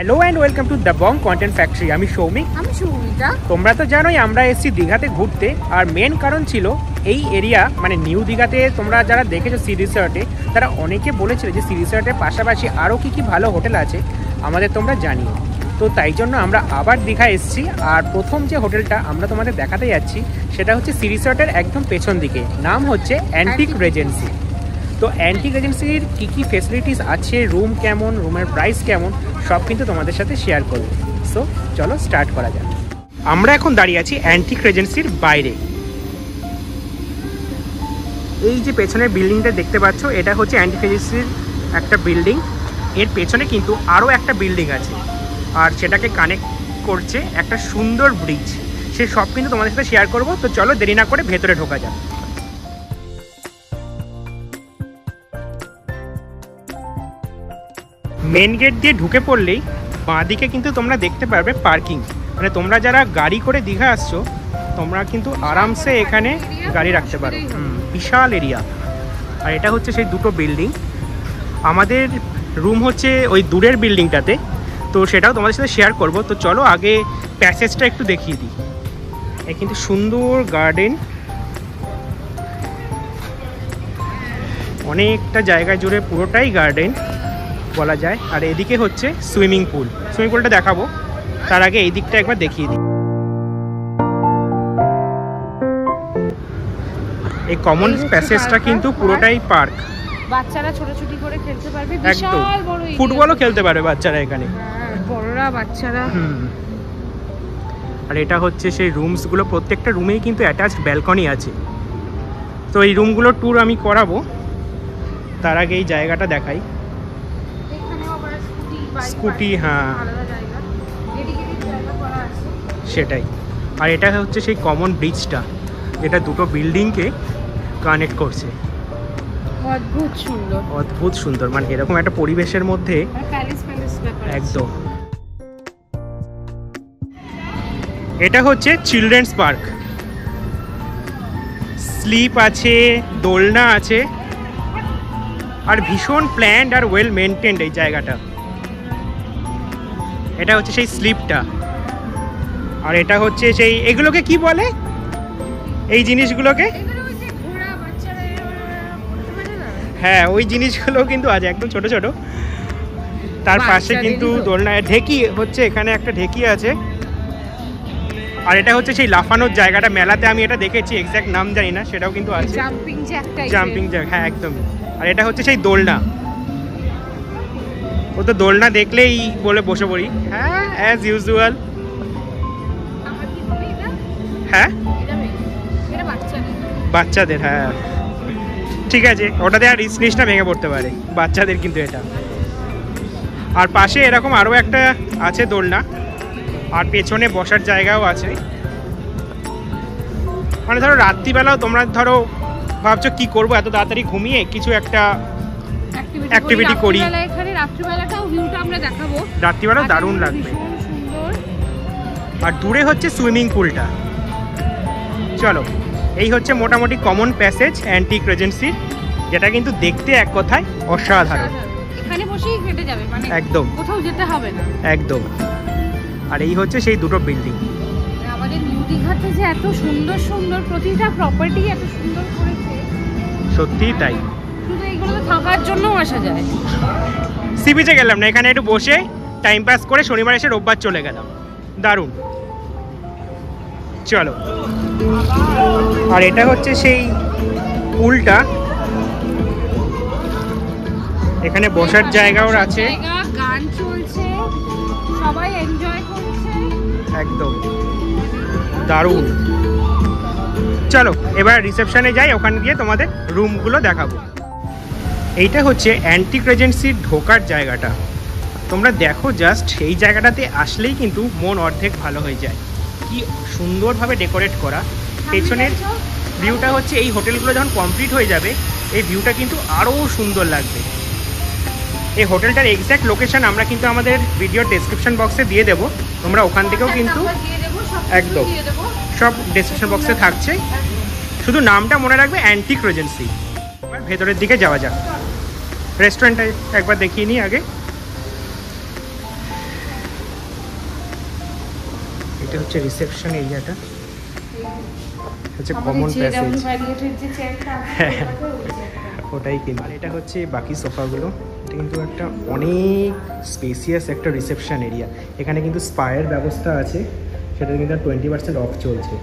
Hello and welcome to the Bong content factory. আমি সৌমিক। আমি সৌমিতা। তোমরা তো জানোই আমরা এসেছি দীঘাতে ঘুরতে, আর মেন কারণ ছিল এই এরিয়া মানে নিউ দীঘাতে। তোমরা যারা দেখেছো সি রিসর্টে, তারা অনেকে বলেছিল যে সি রিসর্টের পাশাপাশি আরও কী কী ভালো হোটেল আছে আমাদের তোমরা জানিও। তো তাই জন্য আমরা আবার দীঘা এসেছি, আর প্রথম যে হোটেলটা আমরা তোমাদের দেখাতে যাচ্ছি সেটা হচ্ছে সি রিসর্টের একদম পেছন দিকে, নাম হচ্ছে অ্যান্টিক রেজেন্সি। তো অ্যান্টিক রেজেন্সির কী কী ফেসিলিটিস আছে, রুম কেমন, রুমের প্রাইস কেমন, সব কিন্তু তোমাদের সাথে শেয়ার করব। সো চলো স্টার্ট করা যাক। আমরা এখন দাঁড়িয়ে আছি অ্যান্টিক রেজেন্সির বাইরে। এই যে পেছনের বিল্ডিংটা দেখতে পাচ্ছ, এটা হচ্ছে অ্যান্টিক রেজেন্সির একটা বিল্ডিং। এর পেছনে কিন্তু আরও একটা বিল্ডিং আছে, আর সেটাকে কানেক্ট করছে একটা সুন্দর ব্রিজ। সে সব কিন্তু তোমাদের সাথে শেয়ার করব। তো চলো দেরি না করে ভেতরে ঢোকা যাক। মেন গেট দিয়ে ঢুকে পড়লেই বাঁদিকে কিন্তু তোমরা দেখতে পারবে পার্কিং। মানে তোমরা যারা গাড়ি করে দীঘা আসছো, তোমরা কিন্তু আরামসে এখানে গাড়ি রাখতে পারো। বিশাল এরিয়া। আর এটা হচ্ছে সেই দুটো বিল্ডিং। আমাদের রুম হচ্ছে ওই দূরের বিল্ডিংটাতে, তো সেটাও তোমাদের সাথে শেয়ার করব। তো চলো আগে প্যাসেজটা একটু দেখিয়ে দিই। এই কিন্তু সুন্দর গার্ডেন, অনেকটা জায়গা জুড়ে পুরোটাই গার্ডেন বলা যায়। আর এদিকে হচ্ছে সুইমিং পুলটা দেখাবো, তার আগে এই দিকটা একবার দেখিয়ে দিই। এই কমন প্যাসেজটা কিন্তু পুরোটাই পার্ক, বাচ্চারা ছোটাছুটি করে খেলতে পারবে। একদম বিশাল বড়, ফুটবলও খেলতে পারবে বাচ্চারা এখানে, বড়রা বাচ্চারা। আর এটা হচ্ছে সেই রুমসগুলো, প্রত্যেকটা রুমেই কিন্তু অ্যাটাচড ব্যালকনি আছে। তো এই রুমগুলোর ট্যুর আমি করাবো, তার আগে এই জায়গাটা দেখাই। স্কুটি, হ্যাঁ সেটাই। আর এটা হচ্ছে সেই কমন ব্রিজটা, যেটা দুটো বিল্ডিংকে কানেক্ট করছে। অদ্ভুত সুন্দর, মানে এরকম একটা পরিবেশের মধ্যে একদম। এটা হচ্ছে চিলড্রেন্স পার্ক। স্লিপ আছে, দোলনা আছে, আর ভীষণ প্ল্যান্ড আর ওয়েল মেনটেন্ড এই জায়গাটা। এটা হচ্ছে সেই স্লিপটা। আর এটা হচ্ছে সেই, এগুলোকে কি বলে এই জিনিসগুলোকে? হ্যাঁ, ওই জিনিসগুলো কিন্তু আছে একদম ছোট ছোট। তার পাশে কিন্তু দোলনা, ঢেকি হচ্ছে, এখানে একটা ঢেকি আছে। আর এটা হচ্ছে সেই লাফানোর জায়গাটা, মেলাতে আমি এটা দেখেছি, এক্স্যাক্ট নাম জানি না, সেটাও কিন্তু আছে। জাম্পিং জ্যাক, হ্যাঁ একদমই। আর এটা হচ্ছে সেই দোলনা। ও তো দোলনা দেখলেই বলে বসে পড়ি, হ্যাঁ অ্যাজ ইউজুয়াল। হ্যাঁ বাচ্চাদের, হ্যাঁ ঠিক আছে, ওটাতে আর জিনিসটা ভেঙে পড়তে পারে বাচ্চাদের, কিন্তু এটা। আর পাশে এরকম আরও একটা আছে দোলনা, আর পেছনে বসার জায়গাও আছে। মানে ধরো রাত্রিবেলাও তোমরা ধরো ভাবছো কি করবো, এত তাড়াতাড়ি ঘুমিয়ে কিছু একটা অ্যাক্টিভিটি করি। রাত্রিবেলা দারুণ লাগবে। আর দূরে হচ্ছে সুইমিং পুলটা। চলো, এই হচ্ছে মোটামুটি কমন প্যাসেজ অ্যান্টিক রেজেন্সির, যেটা কিন্তু দেখতে এক কথায় অসাধারণ। এখানে বসেই কেটে যাবে, মানে একদম কোথাও যেতে হবে না, একদম। আর এই হচ্ছে সেই দুটো বিল্ডিং। আমাদের নিউ দীঘাতে যে এত সুন্দর সুন্দর প্রতিটা প্রপার্টি এত সুন্দর করেছে, সত্যিই তাই। শুধু এইগুলো থাকার জন্যও আসা যায়। সি বিচে গেলাম না, এখানে একটু বসে টাইম পাস করে শনিবার এসে রোববার চলে গেলাম, দারুণ। চলো, আর এটা হচ্ছে সেই পুলটা, এখানে বসার জায়গাও আছে, গান চলছে, সবাই এনজয় করছে, একদম দারুণ। চলো এবার রিসেপশনে যাই, ওখানে গিয়ে তোমাদের রুমগুলো দেখাবো। এইটা হচ্ছে অ্যান্টিক রেজেন্সির ঢোকার জায়গাটা। তোমরা দেখো জাস্ট, এই জায়গাটাতে আসলেই কিন্তু মন অর্ধেক ভালো হয়ে যায়। কি সুন্দরভাবে ডেকোরেট করা। পেছনের ভিউটা হচ্ছে, এই হোটেলগুলো যখন কমপ্লিট হয়ে যাবে এই ভিউটা কিন্তু আরও সুন্দর লাগবে। এই হোটেলটার এক্স্যাক্ট লোকেশন আমরা কিন্তু আমাদের ভিডিও ডেসক্রিপশন বক্সে দিয়ে দেবো, তোমরা ওখান থেকেও কিন্তু একদম সব ডেসক্রিপশন বক্সে থাকছে। শুধু নামটা মনে রাখবে, অ্যান্টিক রেজেন্সি। এবার ভেতরের দিকে যাওয়া যাক। রেস্টুরেন্টটা একবার দেখিয়ে নিই আগে। এটা হচ্ছে রিসেপশন এরিয়াটা, হচ্ছে কমন প্যাসেজ, ওটাই কিন্তু। আর এটা হচ্ছে বাকি সোফাগুলো। এটা কিন্তু একটা অনেক স্পেসিয়াস একটা রিসেপশন এরিয়া। এখানে কিন্তু স্পায়ের ব্যবস্থা আছে, সেটা কিন্তু 20% অফ চলছে।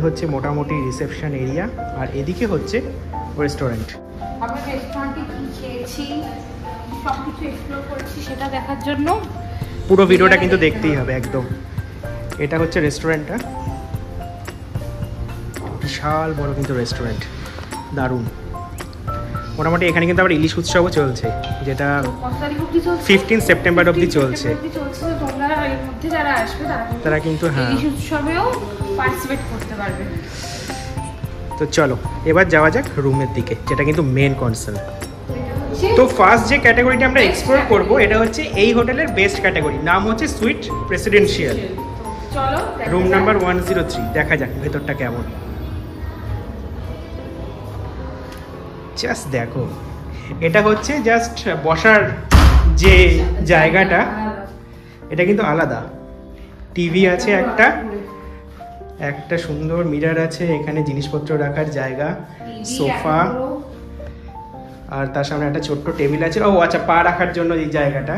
হচ্ছে মোটামুটি রিসেপশন এরিয়া, আর এদিকে হচ্ছে রেস্টুরেন্ট। আমরা রেস্টুরেন্টে কি খেয়েছি সবকিছু এক্সপ্লোর করেছি সেটা দেখার জন্য পুরো ভিডিওটা কিন্তু দেখতেই হবে একদম। এটা হচ্ছে রেস্টুরেন্টটা, বিশাল বড় কিন্তু রেস্টুরেন্ট, দারুণ। মোটামুটি এখানে কিন্তু আবার ইলিশ উৎসবও চলছে, যেটা 15 সেপ্টেম্বর অবধি চলছে। তোমরা এর মধ্যে যারা আসবে তারা কিন্তু হ্যাঁ ইলিশ উৎসবেও পার্টিসিপেট করতে পারবে। তো চলো এবার যাওয়া যাক রুমের দিকে, যেটা কিন্তু মেন কনসার্ন। তো ফার্স্ট যে ক্যাটাগরিটা আমরা এক্সপ্লোর করব, এটা হচ্ছে এই হোটেলের বেস্ট ক্যাটাগরি, নাম হচ্ছে সুইট প্রেসিডেন্সিয়াল। চলো রুম নাম্বার 103, দেখা যাক ভেতরটা কেমন। জাস্ট দেখো, এটা হচ্ছে জাস্ট বসার যে জায়গাটা, এটা কিন্তু আলাদা। টিভি আছে একটা সুন্দর মিরর আছে, এখানে জিনিসপত্র রাখার জায়গা, সোফা, আর তার সামনে একটা ছোট্ট টেবিল আছে। ও আচ্ছা, পা রাখার জন্য এই জায়গাটা।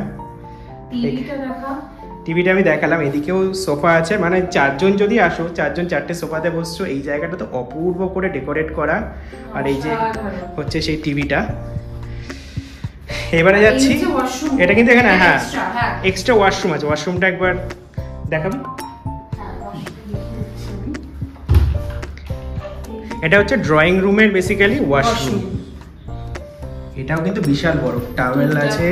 টিভিটা আমি দেখালাম, এদিকেও সোফা আছে, মানে 4 জন যদি আসো, 4 জন 4টে সোফাতে বসছো। এই জায়গাটা তো অপূর্ব করে ডেকোরেট করা। আর এই যে হচ্ছে সেই টিভিটা। এবারে যাচ্ছি, এটা কিন্তু এখানে হ্যাঁ এক্সট্রা ওয়াশরুম আছে। ওয়াশরুমটা একবার দেখাবি। এটা হচ্ছে ড্রয়িং রুমের বেসিক্যালি ওয়াশরুম। এটাও কিন্তু বিশাল বড়, টাওয়েল আছে,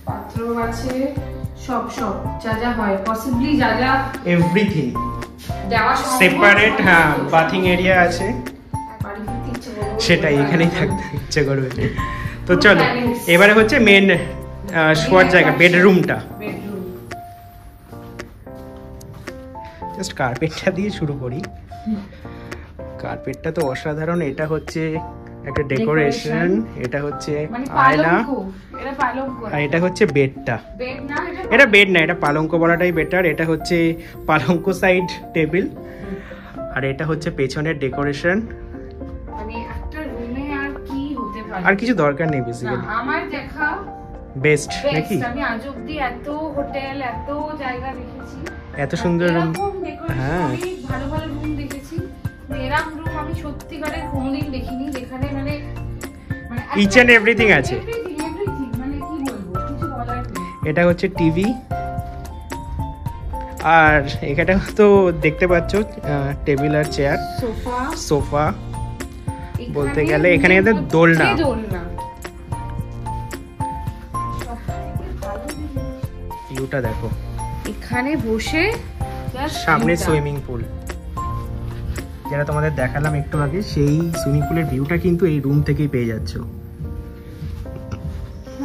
বাথরুম আছে, সব যা যা হয় পসিবলি যা যা এভরিথিং সেপারেট। হ্যাঁ, বাথিং এরিয়া আছে, সেটাই এখানেই থাকতে ইচ্ছে করবে। তো চলো এবারে হচ্ছে মেন শোয়ার জায়গা, বেডরুমটা। জাস্ট কার্পেটটা দিয়ে শুরু করি। কার্পেটটা তো অসাধারণ। এটা হচ্ছে একটা ডেকোরেশন, এটা হচ্ছে আয়না, আর এটা হচ্ছে বেডটা। এটা বেড না, এটা পালঙ্ক বলাটাই বেটার। এটা হচ্ছে পালঙ্ক সাইড টেবিল, আর এটা হচ্ছে পেছনের ডেকোরেশন। আর কিছু দরকার নেই বেসিক্যালি, আমার দেখা বেস্ট নাকি? আমি আজ অবধি এত হোটেল, এত জায়গা দেখেছি, এত সুন্দর রুম। হ্যাঁ, ভালো ভালো রুম দেখেছি, এরকম রুম আমি সত্যিকারের কোনোদিন দেখিনি, যেখানে মানে ইচ এন্ড এভরিথিং আছে। মানে কি বলবো, কিছু বলার নেই। এটা হচ্ছে টিভি, আর এখানে তো দেখতে পাচ্ছ টেবিল আর চেয়ার, সোফা বলতে গেলে এখানে এদের দোলনা। ভিউটা দেখো, এখানে বসে সামনে সুইমিং পুল, যেটা তোমাদের দেখালাম একটু আগে। সেই সুইমিং পুলের ভিউটা কিন্তু এই রুম থেকেই পেয়ে যাচ্ছ।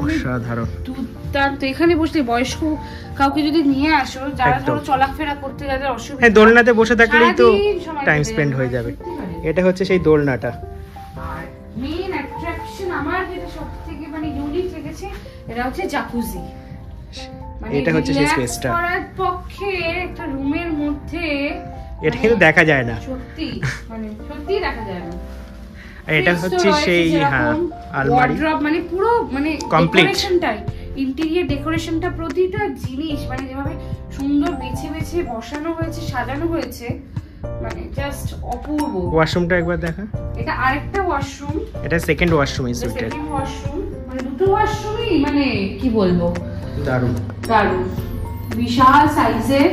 অসাধারণ। তো এখানে বসলে বয়স্ক কাউকে যদি নিয়ে আসো, যারা ধরো চলাফেরা করতে যাদের অসুবিধা, হ্যাঁ, দোলনাতে বসে থাকলেই তো টাইম স্পেন্ড হয়ে যাবে। এটা হচ্ছে সেই দোলনাটা। আর মেইন অ্যাট্রাকশন আমার যেটা সবথেকে মানে ইউনিক লেগেছে, এটা হচ্ছে জাকুজি। এটা হচ্ছে সেই স্পেসটা। করার পক্ষে একটা রুমের মধ্যে এটা কিন্তু দেখা যায় না, সত্যি মানে সত্যি দেখা যায় না। আর এটা হচ্ছে সেই হ্যাঁ আলমারি, ওয়ার্ড্রপ, মানে পুরো মানে ডেকোরেশনটাই, ইন্টেরিয়র ডেকোরেশনটা, প্রতিটা জিনিস মানে যেভাবে সুন্দর বেছে বেছে বসানো হয়েছে, সাজানো হয়েছে, মানে জাস্ট অপূর্ব। ওয়াশরুমটা একবার দেখা। এটা আরেকটা ওয়াশরুম, এটা সেকেন্ড ওয়াশরুম এই সুইটের। সেকেন্ড ওয়াশরুম, মানে দুটো ওয়াশরুমই মানে কি বলবো, দারুণ দারুণ, বিশাল সাইজের,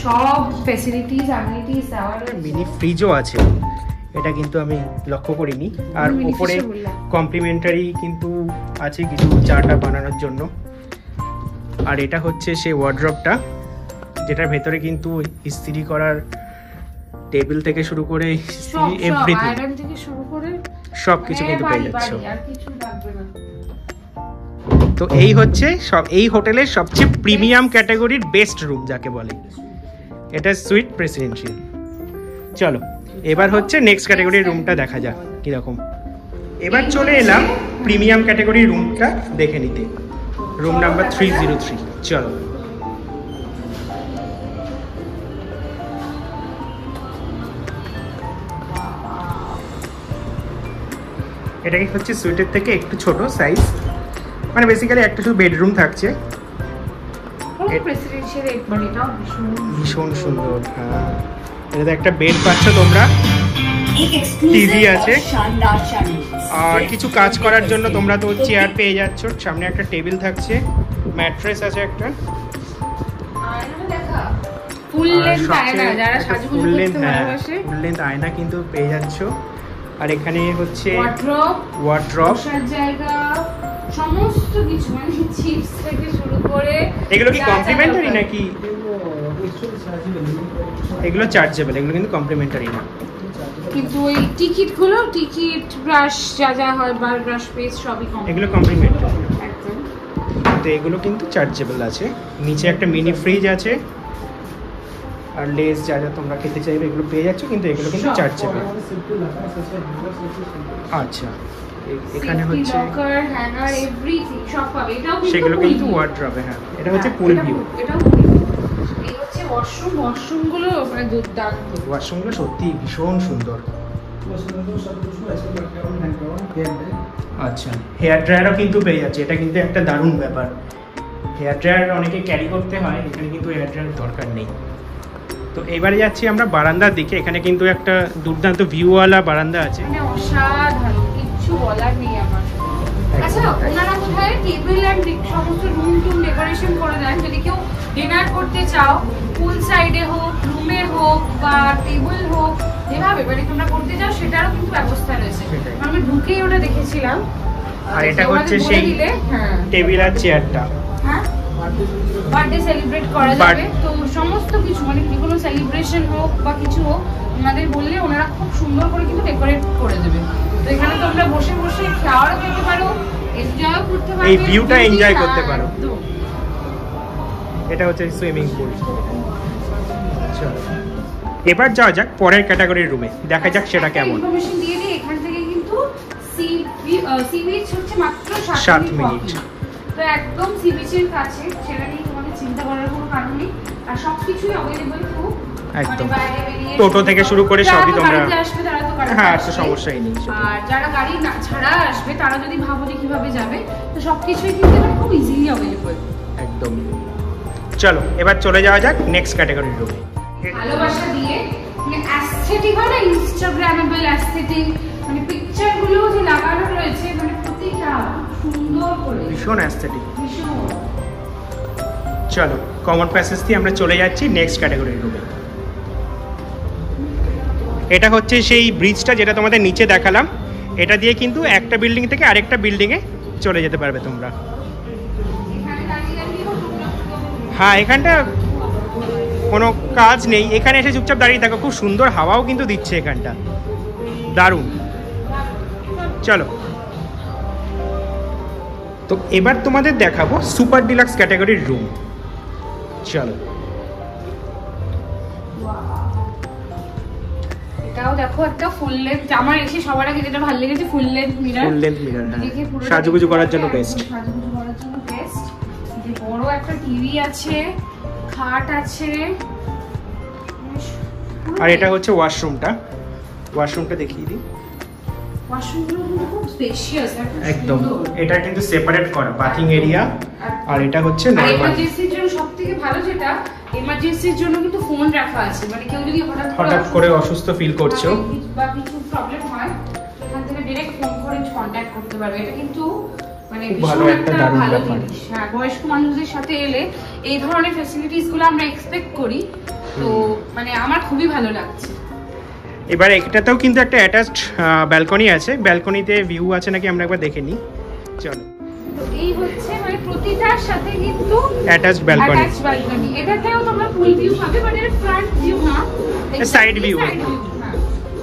সব ফ্যাসিলিটিস অ্যামিনিটিস দেওয়া রয়েছে। মিনি ফ্রিজও আছে, এটা কিন্তু আমি লক্ষ্য করিনি। আর উপরে কমপ্লিমেন্টারি কিন্তু আছে কিছু চাটা বানানোর জন্য। আর এটা হচ্ছে সেই ওয়ার্ড্রপটা, যেটার ভেতরে কিন্তু ইস্ত্রি করার টেবিল থেকে শুরু করে ইস্ত্রি এভরিথিং, আয়রন থেকে শুরু করে সবকিছু কিন্তু পেয়ে যাচ্ছ। আর কিছু লাগবে না। তো এই হচ্ছে এই হোটেলের সবচেয়ে প্রিমিয়াম ক্যাটাগরির বেস্ট রুম যাকে বলে, এটা সুইট প্রেসিডেন্সিয়াল। চলো এবার হচ্ছে নেক্সট ক্যাটাগরির রুমটা দেখা যাক কিরকম। এবার চলে এলাম প্রিমিয়াম ক্যাটাগরির রুমটা দেখে নিতে, রুম নাম্বার 303। চলো এটা কি হচ্ছে সুইটের থেকে একটু ছোট সাইজ, মানে বেসিক্যালি একটা শুধু বেডরুম থাকছে। ভীষণ সুন্দর। হ্যাঁ, এটাতে একটা বেড পাচ্ছ তোমরা, টিভি আছে, আর কিছু কাজ করার জন্য তোমরা তো চেয়ার পেয়ে যাচ্ছ। সামনে একটা টেবিল থাকছে, ম্যাট্রেস আছে একটা, ফুল লেন্থ আয়না কিন্তু পেয়ে যাচ্ছ। আর এখানে হচ্ছে ওয়ার্ড্রপ, জায়গা, সমস্ত কিছু, মানে চিপস থেকে শুরু করে। এগুলো কি কমপ্লিমেন্টারি নাকি? এগুলো চার্জেবল, এগুলো কিন্তু কমপ্লিমেন্টারি না। কিন্তু ওই টিকিট গুলো, টিকিট, ব্রাশ, যা যা হয়, ব্রাশ পেস্ট সবই এগুলো কমপ্লিমেন্টারি একদম। তো এগুলো কিন্তু চার্জেবল আছে। নিচে একটা মিনি ফ্রিজ আছে, আর লেস যা যা তোমরা খেতে চাইবে এগুলো পেয়ে যাচ্ছ, কিন্তু এগুলো কিন্তু চার্জেবল। আচ্ছা, এখানে হচ্ছে লকার, হ্যাঙ্গার, এভরিথিং সব পাবে। এটাও সেগুলো কিন্তু ওয়ার্ড্রবে। হ্যাঁ, এটা হচ্ছে পুল ভিউ। এটাও এই হচ্ছে ওয়াশরুম গুলো মানে দুর্দান্ত। ওয়াশরুম গুলো সত্যি ভীষণ সুন্দর। আচ্ছা, হেয়ার ড্রায়ারও কিন্তু পেয়ে যাচ্ছে, এটা কিন্তু একটা দারুণ ব্যাপার। হেয়ার ড্রায়ার অনেকে ক্যারি করতে হয়, এখানে কিন্তু হেয়ার ড্রায়ার দরকার নেই। তো এবারে যাচ্ছি আমরা বারান্দার দিকে। এখানে কিন্তু একটা দুর্দান্ত ভিউওয়ালা বারান্দা আছে, মানে অসাধারণ, কিছু বলার নেই আমার। আচ্ছা, ওনারা কোথায় টেবিল এন্ড সমস্ত রুম টুম ডেকোরেশন করে দেন। যদি কেউ ডিনার করতে চাও, পুল সাইডে হোক, রুমে হোক বা টেবিল হোক, যেভাবে মানে তোমরা করতে চাও সেটারও কিন্তু ব্যবস্থা রয়েছে। আমি ঢুকেই ওটা দেখেছিলাম। আর এটা হচ্ছে সেই টেবিল আর চেয়ারটা। হ্যাঁ, বার্থডে সেলিব্রেট করা যাবে, তো সমস্ত কিছু মানে যে কোনো সেলিব্রেশন হোক বা কিছু হোক, ওনাদের বললে ওনারা খুব সুন্দর করে কিন্তু ডেকোরেট করে দেবে। তো এখানে তোমরা বসে বসে খাওয়ারও খেতে পারো, এনজয়ও করতে পারো, এই ভিউটা এনজয় করতে পারো। এটা হচ্ছে সুইমিং পুল। চলো এবার যাওয়া যাক পরের ক্যাটাগরির রুমে, দেখা যাক সেটা কেমন। ইনফরমেশন দিয়ে দিই, এখান থেকে কিন্তু সি বিচ হচ্ছে মাত্র 7 মিনিট। তো একদম সি বিচের কাছে, সেটা নিয়ে তোমাদের চিন্তা করার কোনো কারণ নেই। আর সবকিছুই অ্যাভেলেবল খুব, একদম টোটো থেকে শুরু করে সবই তোমরা আসবে, তারা তো হ্যাঁ, তো সমস্যাই নেই। আর যারা গাড়ি না ছাড়া আসবে, তারা যদি ভাবো যে কিভাবে যাবে, তো সবকিছুই কিন্তু খুব ইজিলি অ্যাভেলেবল একদম। চলো এবার চলে যাওয়া যাক নেক্সট ক্যাটাগরির রুমে। ভালোবাসা দিয়ে মানে অ্যাস্থেটিক হয় না, ইনস্টাগ্রামেবল অ্যাস্থেটিক, মানে পিকচার গুলো যে লাগানো রয়েছে, মানে প্রতিটা সুন্দর করে, ভীষণ অ্যাস্থেটিক। ভীষণ। চলো কমন প্যাসেজ দিয়ে আমরা চলে যাচ্ছি নেক্সট ক্যাটাগরির রুমে। এটা হচ্ছে সেই ব্রিজটা যেটা তোমাদের নিচে দেখালাম। এটা দিয়ে কিন্তু একটা বিল্ডিং থেকে আরেকটা বিল্ডিংয়ে চলে যেতে পারবে তোমরা। হ্যাঁ, এখানটা কোনো কাজ নেই, এখানে এসে চুপচাপ দাঁড়িয়ে থাকো। খুব সুন্দর হাওয়াও কিন্তু দিচ্ছে এখানটা, দারুণ। চলো তো এবার তোমাদের দেখাবো সুপার ডিলাক্স ক্যাটাগরির রুম। চলো এটাও দেখো একটা ফুল লেন্থ। আমার এসে সবার আগে যেটা ভালো লেগেছে full length mirror. Full length mirror, হ্যাঁ, সাজুগুজু করার জন্য বেস্ট। সাজুগুজু করার জন্য বেস্ট। যে বড় একটা টিভি আছে, খাট আছে। আর এটা হচ্ছে ওয়াশরুমটা। ওয়াশরুমটা দেখিয়ে দিই। ওয়াশরুমগুলো খুব স্পেশিয়াস একদম। এটা কিন্তু সেপারেট করা বাথিং এরিয়া, আর এটা হচ্ছে নরমাল। এমার্জেন্সির জন্য সবথেকে ভালো যেটা, এমার্জেন্সির জন্য কিন্তু ফোন রাখা আছে। মানে কেউ যদি হঠাৎ করে অসুস্থ ফিল করছো বা কিছু প্রবলেম হয়, এখান থেকে ডাইরেক্ট ফোন করে কন্টাক্ট করতে পারবে। এটা কিন্তু মানে ভালো একটা ভালো জিনিস। হ্যাঁ, বয়স্ক মানুষদের সাথে এলে এই ধরনের ফ্যাসিলিটিস গুলো আমরা এক্সপেক্ট করি, তো মানে আমার খুবই ভালো লাগছে। এবার এটাতেও কিন্তু একটা অ্যাটাচড ব্যালকনি আছে। ব্যালকনিতে ভিউ আছে নাকি আমরা একবার দেখে নিই। চলো, তো এই হচ্ছে মানে প্রতিটার সাথে কিন্তু অ্যাটাচড ব্যালকনি। এটাতেও তোমরা ফুল ভিউ পাবে, বাট এর ফ্রন্ট ভিউ না, সাইড ভিউ।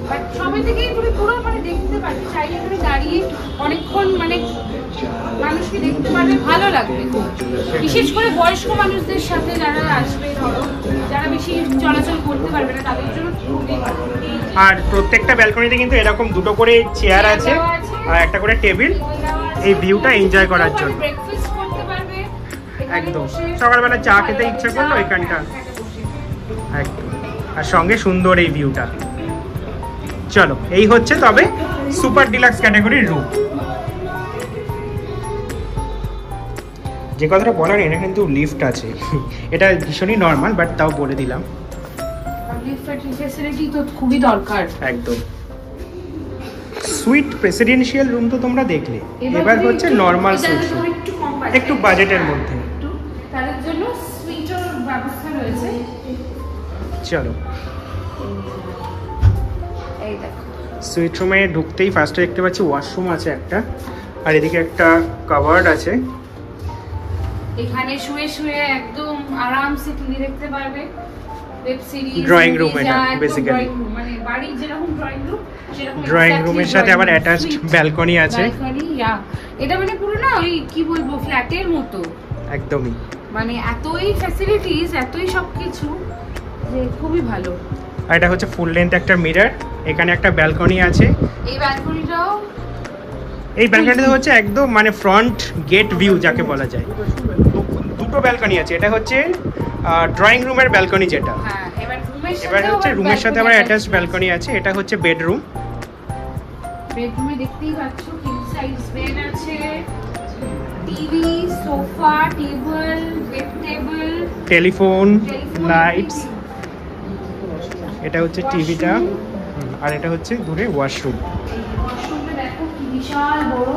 বাট সবে থেকে তুমি পুরো মানে দেখতে পারবে। চাইলে এখানে দাঁড়িয়ে অনেকক্ষণ মানে মানুষকে দেখতে পারবে, ভালো লাগবে। বিশেষ করে বয়স্ক মানুষদের সাথে যারা আসবে, ধরো যারা বেশি চলাচল করতে পারবে না, তাদের জন্য খুবই ভালো। আর প্রত্যেকটা ব্যালকনিতে কিন্তু এরকম দুটো করে চেয়ার আছে আর একটা করে টেবিল, এই ভিউটা এনজয় করার জন্য। ব্রেকফাস্ট করতে পারবে একদম। সকালবেলা চা খেতে ইচ্ছা করলো এখানটা, একদম। আর সঙ্গে সুন্দর এই ভিউটা। চলো, এই হচ্ছে তবে সুপার ডিলাক্স ক্যাটাগরির রুম। যে কথাটা বলার, এটা কিন্তু লিফট আছে। এটা ভীষণই নর্মাল, বাট তাও বলে দিলাম। খুবই দরকার একদম। সুইট প্রেসিডেন্সিয়াল রুম তো তোমরা দেখলে, এবার হচ্ছে নর্মাল সুইট রুম, একটু বাজেটের মধ্যে। তাদের জন্য সুইটের ব্যবস্থা রয়েছে। চলো, এই দেখো সুইট রুমে ঢুকতেই ফার্স্টে দেখতে পাচ্ছি ওয়াশরুম আছে একটা, আর এদিকে একটা কাভার্ড আছে। এখানে শুয়ে শুয়ে একদম আরামসে টিভি দেখতে পারবে, ওয়েব সিরিজ। ড্রয়িং রুম এটা বেসিক্যালি, মানে বাড়ির যেরকম ড্রয়িং রুম সেরকম। ড্রয়িং রুমের সাথে আবার অ্যাটাচড ব্যালকনি আছে। এটা মানে পুরো না ওই কি বলবো, ফ্ল্যাটের মতো একদমই। মানে এতই ফ্যাসিলিটিস, এতই সবকিছু যে খুবই ভালো। আর এটা হচ্ছে ফুল লেন্থ একটা মিরর, এখানে একটা ব্যালকনি আছে। এই ব্যালকনিটাও, এই ব্যালকনিটা হচ্ছে একদম মানে ফ্রন্ট গেট ভিউ যাকে বলা যায়। দুটো ব্যালকনি আছে, এটা হচ্ছে ড্রয়িং রুমের ব্যালকনি যেটা। হ্যাঁ, এবার হচ্ছে রুমের সাথে আবার অ্যাটাচড ব্যালকনি আছে। এটা হচ্ছে বেডরুম। বেডরুমে দেখতেই পাচ্ছ কিং সাইজ বেড আছে, TV, sofa, table, bed table, telephone, lights. এটা হচ্ছে টিভিটা, আর এটা হচ্ছে দূরে ওয়াশরুম। ওয়াশরুমে দেখো কি বিশাল বড়,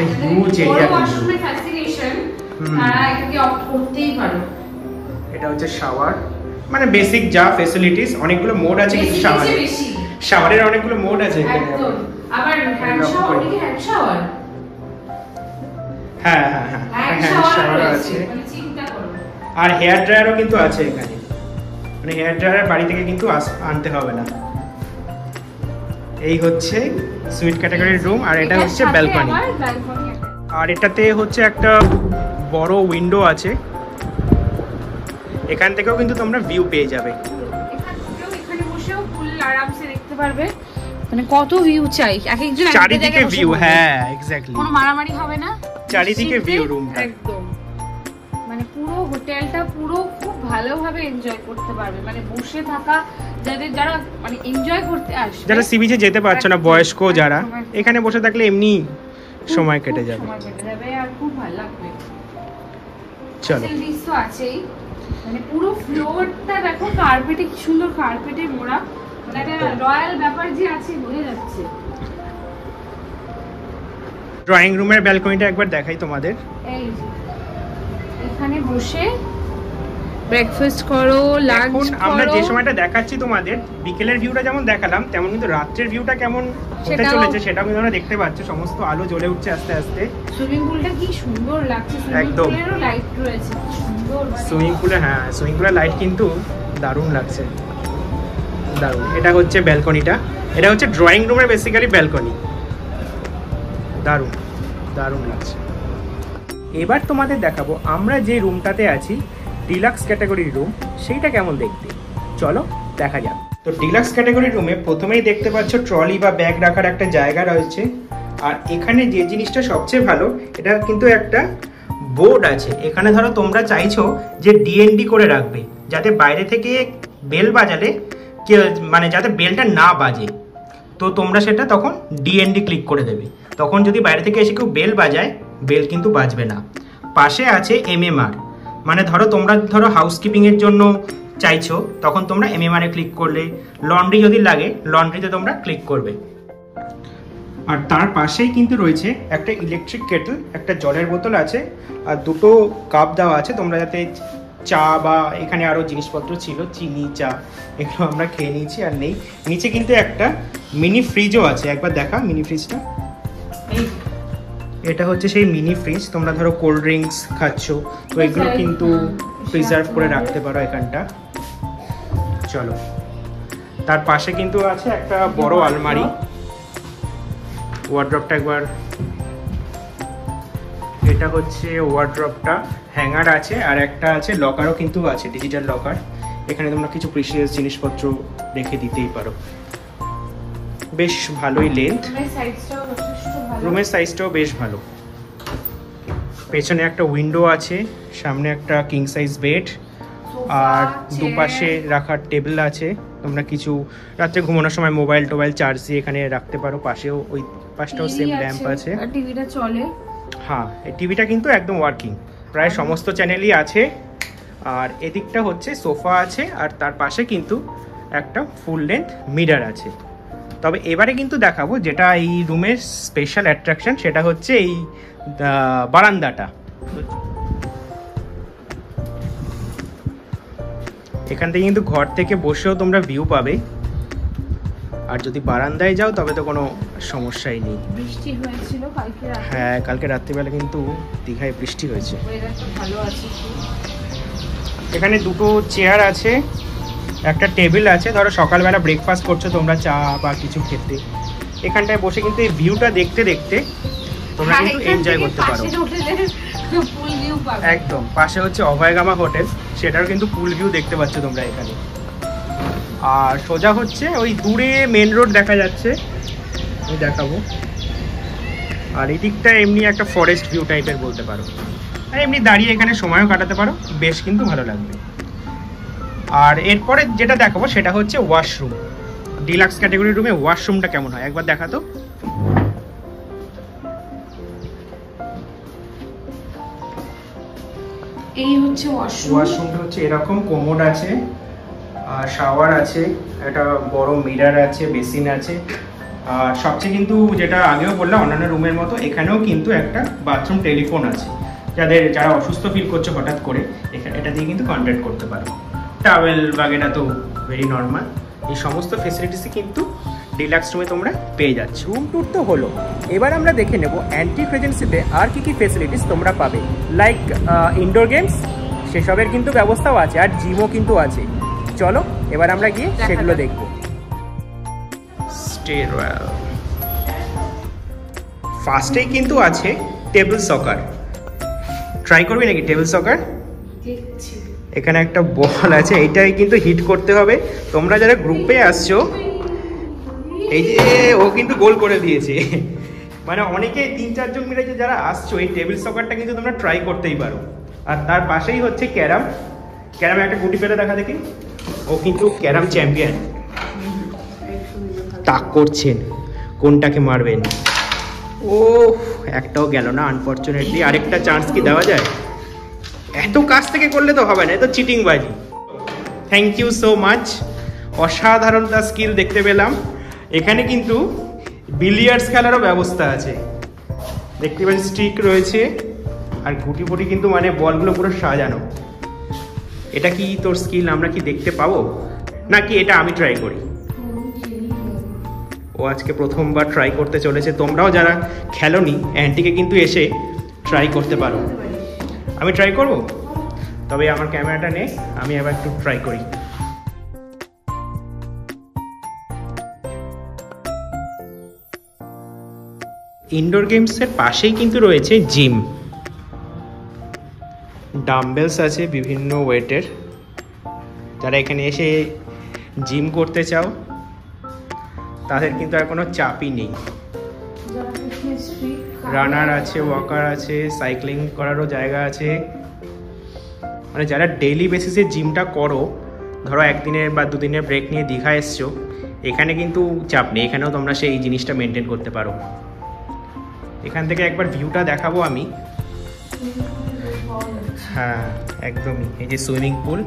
এই হিউজ এরিয়া। ওয়াশরুমে ফ্যাসিলিটেশন তারা এটাকে অপ্ট করতেই পারো। এটা হচ্ছে শাওয়ার, মানে বেসিক যা ফ্যাসিলিটিস। অনেকগুলো মোড আছে কিন্তু শাওয়ারের অনেকগুলো মোড আছে এখানে। একদম। আবার হ্যান্ড শাওয়ার, ওদিকে হ্যান্ড শাওয়ার। হ্যাঁ হ্যাঁ হ্যাঁ, হ্যান্ড শাওয়ার আছে। মানে চিন্তা করো। আর হেয়ার ড্রায়ারও কিন্তু আছে এখানে, মানে হেয়ার ড্রায়ার বাড়ি থেকে কিন্তু আনতে হবে না। এই হচ্ছে সুইট ক্যাটাগরির রুম, আর এটা হচ্ছে ব্যালকনি। আর এটাতে হচ্ছে একটা বড় উইন্ডো আছে, এখান থেকেও কিন্তু তোমরা ভিউ পেয়ে যাবে। এখানে বসেও ফুল আরামসে দেখতে পারবে, মানে কত ভিউ চাই, এক একজন চারিদিকে ভিউ। হ্যাঁ এক্স্যাক্টলি, কোনো মারামারি হবে না, চারিদিকে ভিউ রুমটা একদম। মানে পুরো হোটেলটা পুরো খুব ভালোভাবে এনজয় করতে পারবে, মানে বসে থাকা যারা মানে এনজয় করতে আসবে, যারা সি বিচে যেতে পারছে না, বয়স্ক যারা, এখানে বসে থাকলে এমনি সময় কেটে যাবে আর খুব ভালো লাগবে। চলো, ফ্যাসিলিটিস তো আছেই, মানে পুরো ফ্লোরটা দেখো কার্পেটে, কি সুন্দর কার্পেটে মোড়া, মানে একটা রয়্যাল ব্যাপার যে আছে বোঝা যাচ্ছে। ড্রয়িং রুমের ব্যালকনিটা একবার দেখাই তোমাদের। এই এখানে বসে ব্রেকফাস্ট করো, লাঞ্চ করো। আমরা যে সময়টা দেখাচ্ছি তোমাদের, বিকেলের ভিউটা যেমন দেখালাম, তেমন কিন্তু রাত্রের ভিউটা কেমন হতে চলেছে সেটাও কিন্তু তোমরা দেখতে পাচ্ছ। সমস্ত আলো জ্বলে উঠছে আস্তে আস্তে। সুইমিং পুলটা কি সুন্দর লাগছে, সুইমিং পুলেরও লাইট রয়েছে, কি সুন্দর। সুইমিং পুলে, হ্যাঁ সুইমিং পুলের লাইট কিন্তু দারুণ লাগছে, দারুণ। এটা হচ্ছে ব্যালকনিটা, এটা হচ্ছে ড্রয়িং রুমের বেসিক্যালি ব্যালকনি। দারুণ দারুণ লাগছে। এবার তোমাদের দেখাবো আমরা যে রুমটাতে আছি, ডিলাক্স ক্যাটাগরির রুম, সেইটা কেমন দেখতে। চলো দেখা যাক। তো ডিলাক্স ক্যাটাগরির রুমে প্রথমেই দেখতে পাচ্ছ ট্রলি বা ব্যাগ রাখার একটা জায়গা রয়েছে। আর এখানে যে জিনিসটা সবচেয়ে ভালো, এটা কিন্তু একটা বোর্ড আছে। এখানে ধরো তোমরা চাইছো যে ডিএনডি করে রাখবে, যাতে বাইরে থেকে বেল বাজালে মানে যাতে বেলটা না বাজে, তো তোমরা সেটা তখন ডিএনডি ক্লিক করে দেবে। তখন যদি বাইরে থেকে এসে কেউ বেল বাজায়, বেল কিন্তু বাজবে না। পাশে আছে এমএমআর, মানে তোমরা হাউসকিপিংয়ের জন্য চাইছো, তখন তোমরা এমএমআর এ ক্লিক করলে। লন্ড্রি যদি লাগে, লন্ড্রিতে তোমরা ক্লিক করবে। আর তার পাশেই কিন্তু রয়েছে একটা ইলেকট্রিক কেটল, একটা জলের বোতল আছে, আর দুটো কাপ দেওয়া আছে তোমরা যাতে চা বা এখানে আরও জিনিসপত্র ছিল, চিনি, চা, এগুলো আমরা খেয়ে নিয়েছি আর নেই। নিচে কিন্তু একটা মিনি ফ্রিজও আছে, একবার দেখা মিনি ফ্রিজটা। এটা হচ্ছে সেই মিনি ফ্রিজ, তোমরা ধরো কোল্ড ড্রিঙ্কস খাচ্ছ, তো এগুলো কিন্তু প্রিজার্ভ করে রাখতে পারো এখানটা। চলো, তার পাশে কিন্তু আছে একটা বড় আলমারি, ওয়ার্ড্রপটা একবার, এটা হচ্ছে ওয়ার্ড্রপটা, হ্যাঙ্গার আছে, আর একটা আছে লকারও কিন্তু আছে, ডিজিটাল লকার। এখানে তোমরা কিছু প্রিশিয়াস জিনিসপত্র রেখে দিতেই পারো। বেশ ভালোই লেন্থ, রুমের সাইজটাও বেশ ভালো। পেছনে একটা উইন্ডো আছে, সামনে একটা কিং সাইজ বেড, আর দুপাশে রাখার টেবিল আছে। তোমরা কিছু রাত্রে ঘুমানোর সময় মোবাইল টোবাইল চার্জ দিয়ে এখানে রাখতে পারো। পাশেও ওই পাশটাও সেম ল্যাম্প আছে, টিভিটা চলে। হ্যাঁ, এই টিভিটা কিন্তু একদম ওয়ার্কিং, প্রায় সমস্ত চ্যানেলই আছে। আর এদিকটা হচ্ছে সোফা আছে, আর তার পাশে কিন্তু একটা ফুল লেন্থ মিরর আছে। তবে এবারে কিন্তু দেখাবো যেটা এই রুমের স্পেশাল অ্যাট্রাকশন, সেটা হচ্ছে এই বারান্দাটা। এখান থেকে কিন্তু ঘর থেকে বসেও তোমরা ভিউ পাবে, আর যদি বারান্দায় যাও তবে তো কোনো সমস্যাই নেই। বৃষ্টি হয়েছিল কালকে রাতে। হ্যাঁ, কালকে রাত্রিবেলা কিন্তু দীঘায় বৃষ্টি হয়েছে। ভালো আছে। এখানে দুটো চেয়ার আছে, একটা টেবিল আছে। ধরো সকালবেলা ব্রেকফাস্ট করছো তোমরা, চা বা কিছু খেতে, এখানটায় বসে কিন্তু এই ভিউটা দেখতে দেখতে তোমরা কিন্তু এনজয় করতে পারো। একদম পাশে হচ্ছে অভয়গামা হোটেল, সেটারও কিন্তু পুল ভিউ দেখতে পাচ্ছ তোমরা এখানে। আর সোজা হচ্ছে ওই দূরে মেন রোড দেখা যাচ্ছে, আমি দেখাবো। আর এই দিকটা এমনি একটা ফরেস্ট ভিউ টাইপের বলতে পারো, আর এমনি দাঁড়িয়ে এখানে সময়ও কাটাতে পারো, বেশ কিন্তু ভালো লাগবে। আর এরপরে যেটা দেখাবো সেটা হচ্ছে ওয়াশরুম। ডিলাক্স ক্যাটাগরি রুমে ওয়াশরুমটা কেমন হয় একবার দেখাতো। এই হচ্ছে ওয়াশরুমটা হচ্ছে এরকম, কোমোড আছে, আর শাওয়ার আছে, একটা বড় মিরর আছে, বেসিন আছে। আর সবচেয়ে কিন্তু যেটা আগেও বললাম অন্যান্য রুমের মতো এখানেও কিন্তু একটা বাথরুম টেলিফোন আছে, যারা অসুস্থ ফিল করছে হঠাৎ করে এটা দিয়ে কিন্তু কন্ট্যাক্ট করতে পারো। টাওয়েল বাগেরা তো ভেরি নর্মাল। এই সমস্ত ফেসিলিটিসই কিন্তু ডিলাক্স রুমে তোমরা পেয়ে যাচ্ছ। রুম ট্যুর তো হলো, এবার আমরা দেখে নেব অ্যান্টিক রেজেন্সিতে আর কি ফেসিলিটিস তোমরা পাবে। লাইক ইনডোর গেমস, সেসবের কিন্তু ব্যবস্থাও আছে, আর জিমও কিন্তু আছে। চলো এবার আমরা গিয়ে সেগুলো দেখব। স্টেরওয়েল, ফার্স্টেই কিন্তু আছে টেবিল সকার। ট্রাই করবি নাকি টেবিল সকার? এখানে একটা বল আছে, এইটাই কিন্তু হিট করতে হবে। তোমরা যারা গ্রুপে আসছো, এই যে ও কিন্তু গোল করে দিয়েছে, মানে অনেকে 3-4 জন মিলে যারা আসছো, এই টেবিল সকারটা কিন্তু তোমরা ট্রাই করতেই পারো। আর তার পাশেই হচ্ছে ক্যারামে একটা গুটি পেলে দেখা দেখি, ও কিন্তু ক্যারাম চ্যাম্পিয়ন। তাক করছেন কোনটাকে মারবেন। ও একটাও গেল না আনফরচুনেটলি। আরেকটা চান্স কি দেওয়া যায়? এত কাছ থেকে করলে তো হবে না, এত চিটিং বাজি। থ্যাংক ইউ সো মাচ, অসাধারণ তার স্কিল দেখতে পেলাম। এখানে কিন্তু বিলিয়ার্ডস খেলারও ব্যবস্থা আছে, দেখতে পাচ্ছি স্টিক রয়েছে, আর গুটি ফুটি কিন্তু মানে বলগুলো পুরো সাজানো। এটা কি তোর স্কিল আমরা কি দেখতে পাবো নাকি এটা আমি ট্রাই করি? ও আজকে প্রথমবার ট্রাই করতে চলেছে। তোমরাও যারা খেলোনি অ্যান্টিকে কিন্তু এসে ট্রাই করতে পারো। আমি ট্রাই করব, তবে আমার ক্যামেরাটা নে, আমি আবার একটু ট্রাই করি। ইনডোর গেমসের পাশেই কিন্তু রয়েছে জিম। ডাম্বেলস আছে বিভিন্ন ওয়েটের। যারা এখানে এসে জিম করতে চাও তাদের কিন্তু আর কোনো চাপই নেই। রানার আছে, ওয়াকার আছে, সাইক্লিং করারও জায়গা আছে। মানে যারা ডেইলি বেসিসে জিমটা করো, ধরো একদিনের বা দুদিনের ব্রেক নিয়ে দীঘা এসছো, এখানে কিন্তু চাপ নেই, এখানেও তোমরা সেই জিনিসটা মেনটেন করতে পারো। এখান থেকে একবার ভিউটা দেখাবো আমি। হ্যাঁ একদমই, এই যে সুইমিং পুল,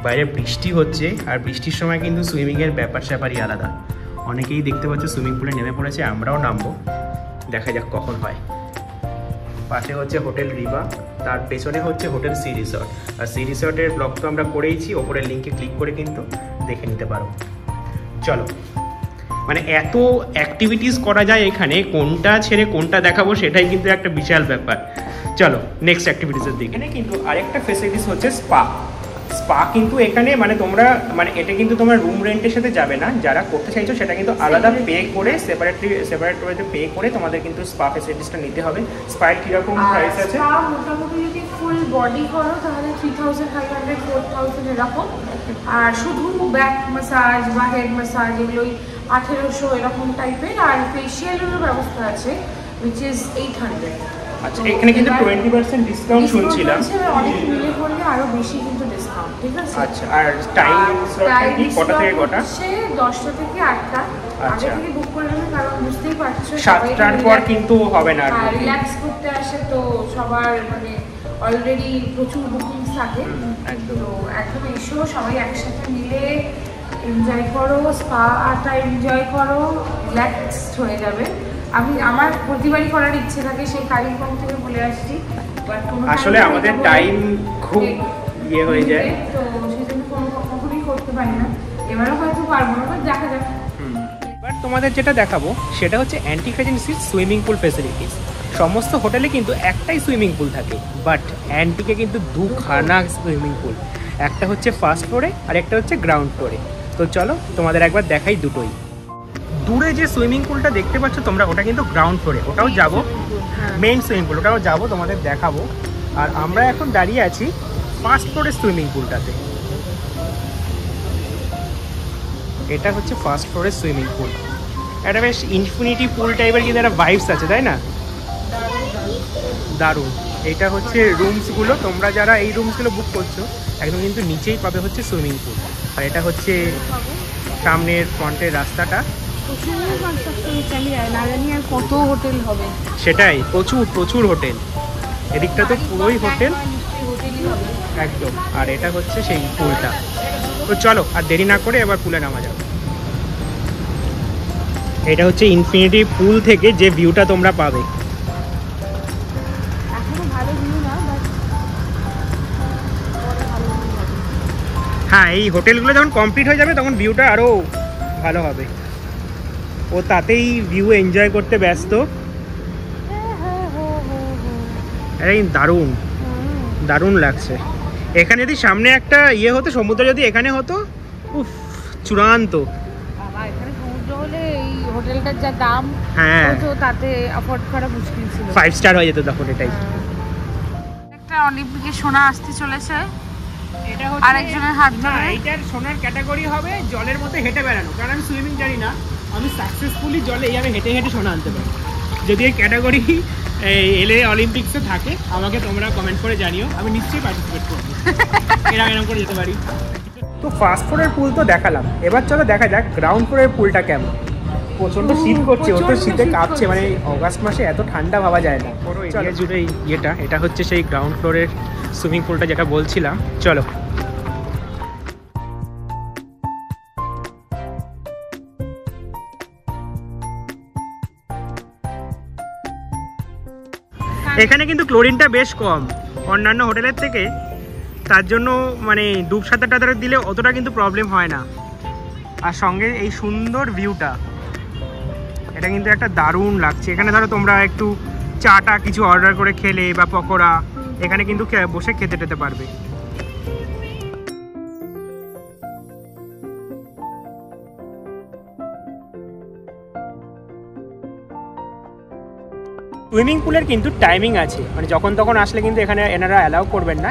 বাইরে বৃষ্টি হচ্ছে, আর বৃষ্টির সময় কিন্তু সুইমিংয়ের ব্যাপার স্যাপারই আলাদা। অনেকেই দেখতে পাচ্ছে সুইমিং পুলে নেমে পড়েছে, আমরাও নামবো, দেখা যাক কখন হয়। পাশে হচ্ছে হোটেল রিভা, তার পেছনে হচ্ছে হোটেল সি রিসর্ট। আর সি রিসর্টের ব্লগ তো আমরা করেইছি, ওপরের লিঙ্কে ক্লিক করে কিন্তু দেখে নিতে পারো। চলো, মানে এত অ্যাক্টিভিটিস করা যায় এখানে, কোনটা ছেড়ে কোনটা দেখাবো সেটাই কিন্তু একটা বিশাল ব্যাপার। চলো নেক্সট অ্যাক্টিভিটিসের দিকে। এখানে কিন্তু আরেকটা ফেসিলিটিস হচ্ছে স্পা। স্পা কিন্তু এখানে মানে তোমরা মানে এটা কিন্তু তোমার রুম রেন্টের সাথে যাবে না, যারা করতে চাইছো সেটা কিন্তু আলাদা পে করে সেপারেট ওয়েতে পে করে তোমাদের কিন্তু স্পা ফেসিলিটিসটা নিতে হবে। স্পার কিরকম প্রাইস আছে? স্পা মোটামুটি যদি ফুল বডি করো তাহলে 3500 4000 এরকম, আর শুধু ব্যাক ম্যাসাজ বা হেড ম্যাসাজ এগুলোই 1800 এরকম টাইপের। আর ফেশিয়ালেরও ব্যবস্থা আছে, উইচ ইজ 800। আচ্ছা, এখানে কিন্তু 20% ডিসকাউন্ট শুনছিলাম। অনেক মিলে করলে আরো বেশি কিন্তু ডিসকাউন্ট, ঠিক আছে? আচ্ছা, আর টাইম স্লটটা কি কটা থেকে কটা? 10টা থেকে 8টা। আগে থেকে বুক করে নেবে, কারণ বুঝতেই পারছো 7টার পর কিন্তু হবে না, রিল্যাক্স করতে আসে তো সবার, মানে অলরেডি প্রচুর বুকিংস থাকে। একদম একদম এসো, সবাই একসাথে মিলে এনজয় করো, স্পাটা এনজয় করো, রিল্যাক্স হয়ে যাবে। আমার প্রতিবারই করার ইচ্ছে থাকে, সেই কালিম্পং থেকে বলে আসছি, আসলে আমাদের টাইম খুব ইয়ে হয়ে যায়, তো সেই জন্য কখনোই করতে পারি না। এবারও হয়তো পারবো না, দেখা যাক। এবার তোমাদের যেটা দেখাবো সেটা হচ্ছে অ্যান্টিক রেজেন্সির সুইমিং পুল ফেসিলিটিস। সমস্ত হোটেলে কিন্তু একটাই সুইমিং পুল থাকে, বাট অ্যান্টিকে কিন্তু দুখানা সুইমিং পুল, একটা হচ্ছে ফার্স্ট ফ্লোরে আর একটা হচ্ছে গ্রাউন্ড ফ্লোরে। তো চলো তোমাদের একবার দেখাই দুটোই। দূরে যে সুইমিং পুলটা দেখতে পাচ্ছ তোমরা, ওটা কিন্তু গ্রাউন্ড ফ্লোরে, ওটাও যাবো, মেইন সুইমিং পুল ওটাও যাবো, তোমাদের দেখাবো। আর আমরা এখন দাঁড়িয়ে আছি ফার্স্ট ফ্লোরের সুইমিং পুলটাতে। এটা হচ্ছে ফার্স্ট ফ্লোরের সুইমিং পুল। একটা বেশ ইনফিনিটি পুল টাইপের কিন্তু একটা ভাইবস আছে, তাই না? দারুণ। এটা হচ্ছে রুমসগুলো, তোমরা যারা এই রুমসগুলো বুক করছো একদম কিন্তু নিচেই পাবে হচ্ছে সুইমিং পুল। আর এটা হচ্ছে সামনের ফ্রন্টের রাস্তাটা। কত হোটেল হবে, সেটাই, প্রচুর হোটেল, এদিকটা তো পুরোই হোটেল একদম। আর এটা হচ্ছে সেই পুলটা। তো চলো আর দেরি না করে এবার পুলে নামা যাবে। এটা হচ্ছে ইনফিনিটি পুল থেকে যে ভিউটা তোমরা পাবে। হ্যাঁ, এই হোটেলগুলো যখন কমপ্লিট হয়ে যাবে তখন ভিউটা আরও ভালো হবে। ও তাতেই ভিউ এনজয় করতে ব্যস্ত। এই দারুণ দারুণ লাগছে। এখানে যদি সামনে একটা ইয়ে হতো, সমুদ্র যদি এখানে হতো, উফ চূড়ান্ত। সমুদ্র হলে এই হোটেলটার যা দাম, হ্যাঁ, তাতে অ্যাফোর্ড করা মুশকিল ছিল। 5 স্টার হয়ে যেত তখন। এটাই একটা অলিম্পিকে সোনা আসতে চলেছে, এটা হচ্ছে আরেকজনের হাত ধরে। এইটার সোনার ক্যাটাগরি হবে জলের মধ্যে হেঁটে বেড়ানো, কারণ আমি সুইমিং জানি না, আমি সাকসেসফুলি জলে এইভাবে হেঁটে হেঁটে সোনা আনতে পারি। যদি এই ক্যাটাগরি এলে অলিম্পিক্সে থাকে আমাকে তোমরা কমেন্ট করে জানিও, আমি নিশ্চয়ই পার্টিসিপেট করবো, এরকম করে যেতে পারি। তো ফার্স্ট ফ্লোরের পুল তো দেখালাম, এবার চলো দেখা যাক গ্রাউন্ড ফ্লোরের পুলটা কেমন। প্রচন্ড শীত করছে, ও তো শীতে কাঁপছে, মানে অগাস্ট মাসে এত ঠান্ডা ভাবা যায় না। পুরো এরিয়া জুড়ে এটা হচ্ছে সেই গ্রাউন্ড ফ্লোরের সুইমিং পুলটা যেটা বলছিলাম। চলো এখানে কিন্তু ক্লোরিনটা বেশ কম অন্যান্য হোটেলের থেকে, তার জন্য মানে ডুব সাঁতার দিলে অতটা কিন্তু প্রবলেম হয় না। আর সঙ্গে এই সুন্দর ভিউটা, এটা কিন্তু একটা দারুণ লাগছে। এখানে ধরো তোমরা একটু চাটা কিছু অর্ডার করে খেলে বা পকোড়া, এখানে কিন্তু বসে খেতে টেতে পারবে। সুইমিং পুলের কিন্তু টাইমিং আছে, মানে যখন তখন আসলে কিন্তু এখানে এনারা অ্যালাউ করবেন না।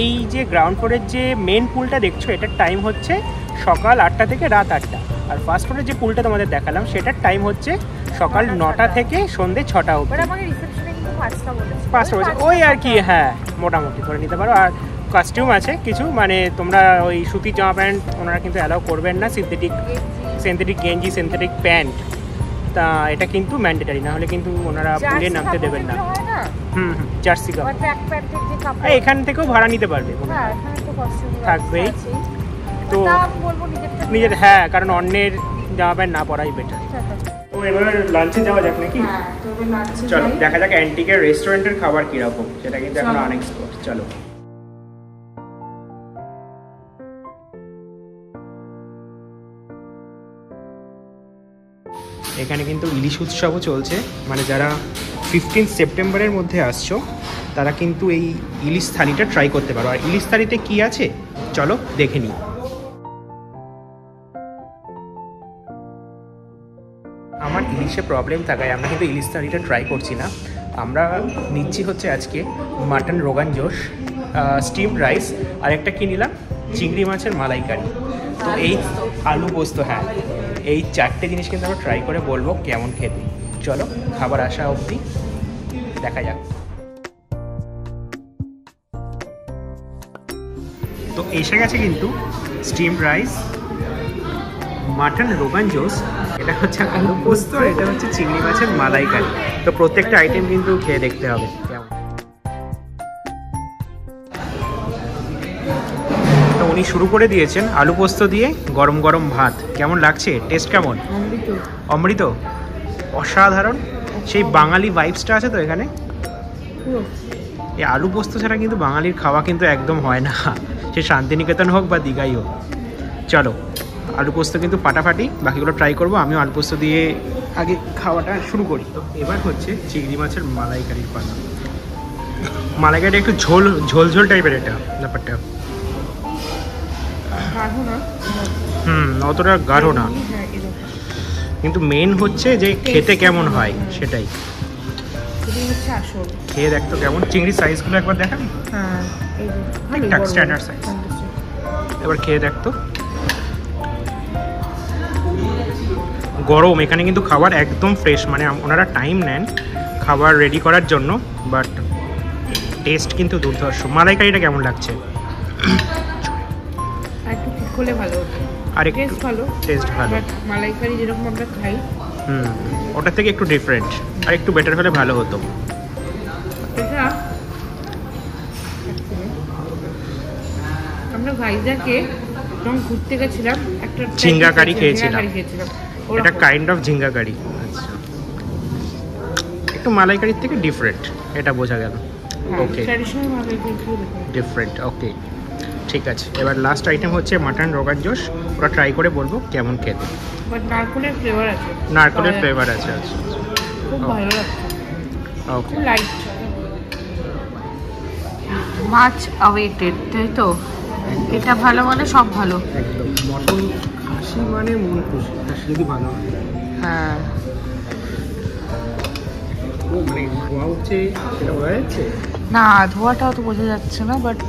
এই যে গ্রাউন্ড ফ্লোরের যে মেন পুলটা দেখছো, এটার টাইম হচ্ছে সকাল 8টা থেকে রাত 8টা। আর ফার্স্ট ফ্লোরের যে পুলটা তোমাদের দেখালাম সেটার টাইম হচ্ছে সকাল 9টা থেকে সন্ধ্যে 6টা অবধি। 5টা বলছে ওই আর কি, হ্যাঁ মোটামুটি করে নিতে পারো। আর কস্টিউম আছে কিছু, মানে তোমরা ওই সুতির জামা প্যান্ট ওনারা কিন্তু অ্যালাউ করবেন না, সিনথেটিক গেঞ্জি, সিনথেটিক প্যান্ট, তা এটা কিন্তু ম্যান্ডেটারি, না হলে কিন্তু ওনারা পুলে নামতে দেবেন না। জার্সি কাপ এখান থেকেও ভাড়া নিতে পারবে, থাকবেই তো নিজের। হ্যাঁ, কারণ অন্যের জামা প্যান্ট না পরাই বেটার। তো এবার লাঞ্চে যাওয়া যাক নাকি? চলো দেখা যাক অ্যান্টিকের রেস্টুরেন্টের খাবার কিরকম, সেটা কিন্তু এখন আনএক্সপ্লোর। চলো এখানে কিন্তু ইলিশ উৎসবও চলছে, মানে যারা 15 সেপ্টেম্বরের মধ্যে আসছো তারা কিন্তু এই ইলিশ থালিটা ট্রাই করতে পারো। আর ইলিশ থালিতে কি আছে চলো দেখে নিই। আমার ইলিশে প্রবলেম থাকায় আমরা কিন্তু ইলিশ থালিটা ট্রাই করছি না। আমরা নিচ্ছি হচ্ছে আজকে mutton rogan josh, steam rice, আর একটা কি নিলাম চিংড়ি মাছের মালাইকারি। তো এই আলু পোস্ত, হ্যাঁ এই 4টে জিনিস কিন্তু আমরা ট্রাই করে বলবো কেমন খেতে। চলো খাবার আসা অবধি দেখা যাক। তো এসে গেছে কিন্তু স্টিম রাইস, মাটন রোগান জোস, এটা হচ্ছে আলু পোস্ত, আর এটা হচ্ছে চিংড়ি মাছের মালাইকারি। তো প্রত্যেকটা আইটেম কিন্তু খেয়ে দেখতে হবে কেমন। তো উনি শুরু করে দিয়েছেন আলু পোস্ত দিয়ে গরম গরম ভাত। কেমন লাগছে? টেস্ট কেমন? অমৃত, অসাধারণ। সেই বাঙালি ভাইবসটা আছে তো এখানে। এই আলু পোস্ত ছাড়া কিন্তু বাঙালির খাওয়া কিন্তু একদম হয় না, সে শান্তিনিকেতন হোক বা দীঘাই হোক। চলো আলু পোস্ত কিন্তু ফাটাফাটি, বাকিগুলো ট্রাই করবো। আমিও আলু পোস্ত দিয়ে আগে খাওয়াটা শুরু করি। তো এবার হচ্ছে চিংড়ি মাছের মালাইকারির পালা। মালাইকারিটা একটু ঝোল ঝোল ঝোল টাইপের এটা ব্যাপারটা। অতটা গাঢ় না, কিন্তু মেন হচ্ছে যে খেতে কেমন হয় সেটাই। খেয়ে দেখতো কেমন। চিংড়ির সাইজগুলো একবার দেখাবি? ঠিকঠাক স্ট্যান্ডার্ড সাইজ। এবার খেয়ে দেখতো। গরম, এখানে কিন্তু খাবার একদম ফ্রেশ, মানে ওনারা টাইম নেন খাবার রেডি করার জন্য, বাট টেস্ট কিন্তু দুর্ধর্ষ। মালাইকারিটা কেমন লাগছে? একটু ঠিক হলে ভালো হতো। আর টেস্ট ভালো, টেস্ট ভালো। মালাইকারি যেরকম আমরা খাই ওটার থেকে একটু ডিফারেন্ট, আর একটু বেটার হলে ভালো হতো। এটা আমরা ভাইজাকে যখন ঘুরতে গেছিলাম একটা ঝিঙ্গা কারি খেয়েছিলাম। এটা কাইন্ড অফ ঝিঙ্গা কারি। আচ্ছা, একটু মালাইকারির থেকে ডিফারেন্ট, এটা বোঝা গেল। ওকে, ট্র্যাডিশনাল মালাইকারি ডিফারেন্ট। ওকে, ঠিক আছে। এবার লাস্ট আইটেম হচ্ছে মাটন রোগান জোশ। ওরা ট্রাই করে বলবো কেমন খেতে। বাট নারকেলের ফ্লেভার আছে, নারকেলের ফ্লেভার আছে। আচ্ছা, খুব ভালো লাগছে। ওকে, লাইট মাছ অ্যাওয়েটেড, তাই তো? এটা ভালো মানে সব ভালো। একদম মটন খাসি মানে মন খুশি, খাসি যদি ভালো হয়। হ্যাঁ, ও মানে ধোয়া উঠছে, সেটা বোঝা যাচ্ছে না? ধোয়াটাও তো বোঝা যাচ্ছে না, বাট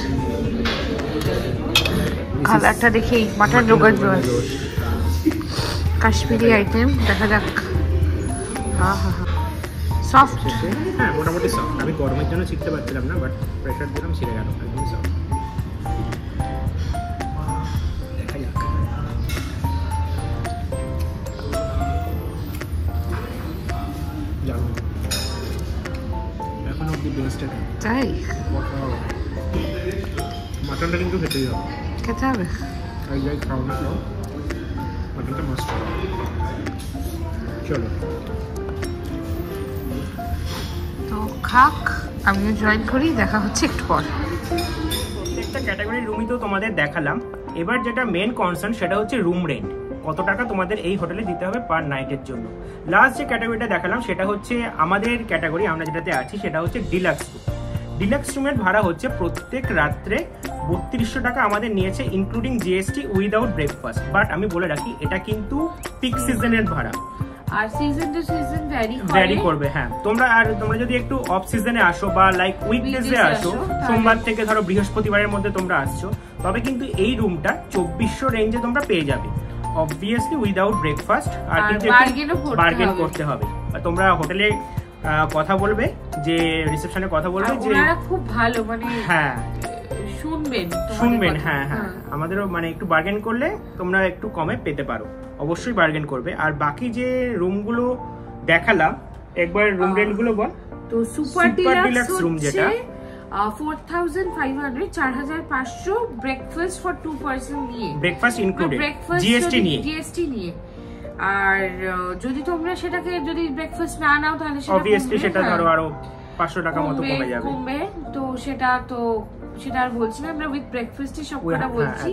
কালারটা দেখেই মাটন রোগান জোশ কাশ্মীরি আইটেম। দেখা যাক। হ্যাঁ হ্যাঁ হ্যাঁ, সফট। হ্যাঁ, মোটামুটি সফট। আমি গরমের জন্য শিখতে পারছিলাম না, বাট প্রেশার দিলাম, ছিঁড়ে গেল। একদম সফট। দেখা যাক। জানো এখন অব্দি বেস্টটা তাই? মাটনটা কিন্তু খেতেই হবে, খেতে হবে। আর যাই খাও না খাও, মাটনটা মাস্ট। চলো তো খাক, আমিও জয়েন করি। দেখা হচ্ছে একটু পর। প্রত্যেকটা ক্যাটাগরির রুমই তো তোমাদের দেখালাম। এবার যেটা মেন কনসার্ন সেটা হচ্ছে রুম রেন্ট। কত টাকা তোমাদের এই হোটেলে দিতে হবে পার নাইটের জন্য। লাস্ট যে ক্যাটাগরিটা দেখালাম সেটা হচ্ছে আমাদের ক্যাটাগরি, আমরা যেটাতে আছি সেটা হচ্ছে ডিলাক্স রুম। ডিলাক্স রুমের ভাড়া হচ্ছে প্রত্যেক রাত্রে 3200 টাকা আমাদের নিয়েছে, including GST without breakfast. But আমি বলে রাখি, এটা কিন্তু পিক সিজনের ভাড়া, আর সিজন টু সিজন ভ্যারি করবে। হ্যাঁ, তোমরা যদি একটু অফ সিজনে আসো বা লাইক উইকডেজে আসো, সোমবার থেকে ধরো বৃহস্পতিবারের মধ্যে তোমরা আসছো, তবে কিন্তু এই রুমটা 2400 রেঞ্জে তোমরা পেয়ে যাবে, অবভিয়াসলি উইদাউট ব্রেকফাস্ট। আর কিন্তু বার্গেন করতে হবে। তোমরা হোটেলে কথা বলবে, যে রিসেপশনে কথা বলবে, যে খুব ভালো, মানে হ্যাঁ শুনবেন। হ্যাঁ হ্যাঁ, আমাদেরও মানে একটু বার্গেন করলে তোমরা একটু কমে পেতে পারো, অবশ্যই বার্গেন করবে। আর বাকি যে রুমগুলো দেখালাম, একবার রুম রেন্ট গুলো বল। তো সুপার ডিলাক্স রুম যেটা 4500, 4500 ব্রেকফাস্ট ফর 2 পারসন নিয়ে, ব্রেকফাস্ট ইনক্লুডেড, জিএসটি নিয়ে। আর যদি তোমরা সেটাকে যদি ব্রেকফাস্ট না নাও, তাহলে সেটা অবভিয়াসলি সেটা ধরো আরো 500 টাকা মতো কমে যাবে। তো সেটা আর বলছি না, আমরা উইথ ব্রেকফাস্টই সবটা বলছি।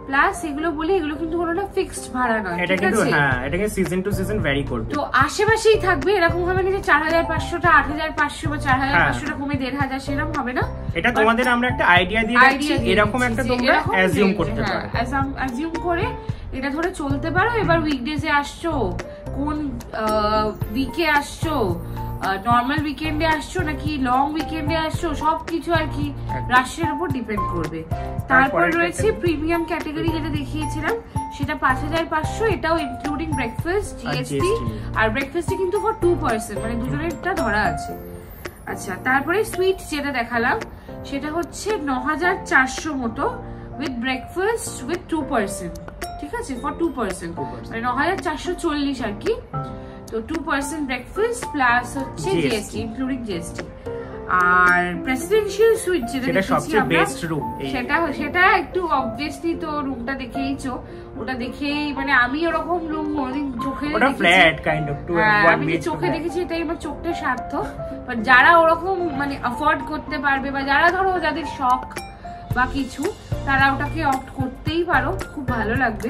প্লাস এগুলো বলি, এগুলো কিন্তু কোনোটা ফিক্সড ভাড়া নয়, এটা কিন্তু হ্যাঁ, এটাকে সিজন টু সিজন ভ্যারি করবে। তো আশেপাশেই থাকবে, এরকম হবে না যে 4500 টা 8500 বা 4500 টা কমে 1500, সেরকম হবে না। এটা তোমাদের আমরা একটা আইডিয়া দিয়ে দিচ্ছি, এরকম একটা তোমরা অ্যাজিউম করতে পারো, অ্যাজিউম করে এটা ধরে চলতে পারো। এবার উইকডেজে আসছো, কোন উইকে আসছো, নর্মাল উইকেন্ডে আসছো নাকি লং উইকেন্ডে আসছো, সবকিছু আর কি রাশের উপর ডিপেন্ড করবে। তারপর রয়েছে প্রিমিয়াম ক্যাটাগরি, যেটা দেখিয়েছিলাম, সেটা 5500, এটাও ইনক্লুডিং ব্রেকফাস্ট, জিএসটি। আর ব্রেকফাস্টে কিন্তু ফর 2 পারসন, মানে দুজনেরটা ধরা আছে। আচ্ছা, তারপরে সুইট যেটা দেখালাম সেটা হচ্ছে 9400 মতো উইথ ব্রেকফাস্ট উইথ 2%, ঠিক আছে, ফর 2%, মানে 9440 আর কি। তো 2% ব্রেকফাস্ট প্লাস হচ্ছে জিএসটি, ইনক্লুডিং জিএসটি। আর প্রেসিডেন্সিয়াল সুইট যেটা সবচেয়ে বেস্ট রুম, সেটা একটু অবভিয়াসলি তো রুমটা দেখেইছো, ওটা দেখেই মানে আমি ওরকম রুম কোনোদিন চোখে চোখে দেখেছি, এটাই আমার চোখটা সার্থক। বাট যারা ওরকম মানে অ্যাফোর্ড করতে পারবে বা যারা ধরো যাদের শখ বা কিছু, তারা ওটাকে অপ্ট করতেই পারো, খুব ভালো লাগবে।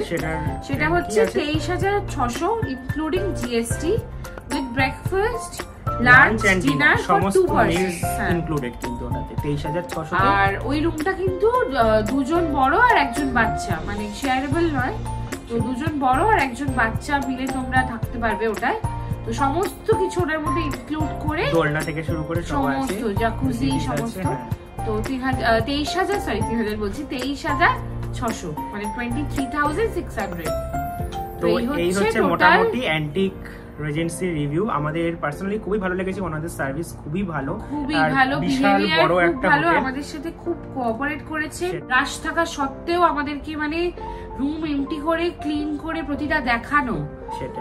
সেটা হচ্ছে 23600 including GST with breakfast, lunch, dinner সমস্ত মিলস ইনক্লুডেড, কিন্তু ওটাতে 23600। আর ওই রুমটা কিন্তু দুজন বড় আর একজন বাচ্চা, মানে শেয়ারেবল নয়, তো দুজন বড় আর একজন বাচ্চা মিলে তোমরা থাকতে পারবে ওটায়। তো সমস্ত কিছু ওটার মধ্যে ইনক্লুড করে, দোলনা থেকে শুরু করে সমস্ত জাকুজি সমস্ত। তো 23,000 বলছি, 23,600, মানে 23,600। তো এই হচ্ছে মোটামুটি অ্যান্টিক রিজেন্সি রিভিউ। আমাদের পার্সোনালি খুবই ভালো লেগেছে, ওনাদের সার্ভিস খুবই ভালো, বিহেভিয়ার খুব ভালো, আমাদের সাথে খুব কোঅপারেট করেছে। রাশ থাকা সত্ত্বেও আমাদেরকে মানে রুম এমটি করে ক্লিন করে প্রতিটা দেখানো।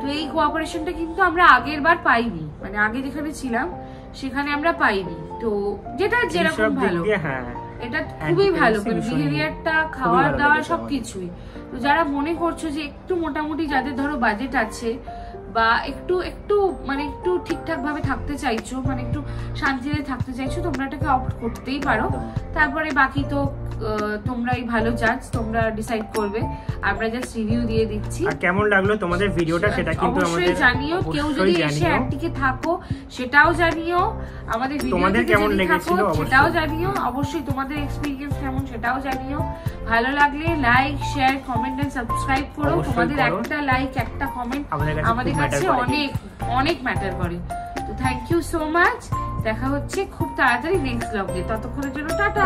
তো এই কোঅপারেশনটা কিন্তু আমরা আগের বার পাইনি, মানে আগে যেখানে ছিলাম সেখানে আমরা পাইনি। তো যেটা যেরকম ভালো, এটা খুবই ভালো, বিহেভিয়ারটা, খাওয়া দাওয়া সবকিছুই। তো যারা মনে করছো যে একটু মোটামুটি, যাদের ধরো বাজেট আছে বা একটু একটু মানে একটু ঠিকঠাক ভাবে থাকতে চাইছো, মানে একটু শান্তিতে থাকতে চাইছো, তোমরা এটাকে অপ্ট করতেই পারো। তারপরে বাকি তো তোমরাই ভালো জাজ, তোমরা ডিসাইড করবে, আমরা জাস্ট রিভিউ দিয়ে দিচ্ছি। আর কেমন লাগলো তোমাদের ভিডিওটা সেটা কিন্তু আমাদের জানিও। কেউ যদি এসে অ্যান্টিকে থাকো সেটাও জানিও, আমাদের তোমাদের কেমন লেগেছিল সেটাও জানিও, অবশ্যই তোমাদের এক্সপেরিয়েন্স কেমন সেটাও জানিও। ভালো লাগলে like, share, comment and subscribe করো। তোমাদের একটা লাইক, একটা কমেন্ট আমাদের কাছে অনেক অনেক ম্যাটার করে। তো থ্যাংক ইউ সো মাচ, দেখা হচ্ছে খুব তাড়াতাড়ি নেক্সট ব্লগে, ততক্ষণের জন্য টাটা।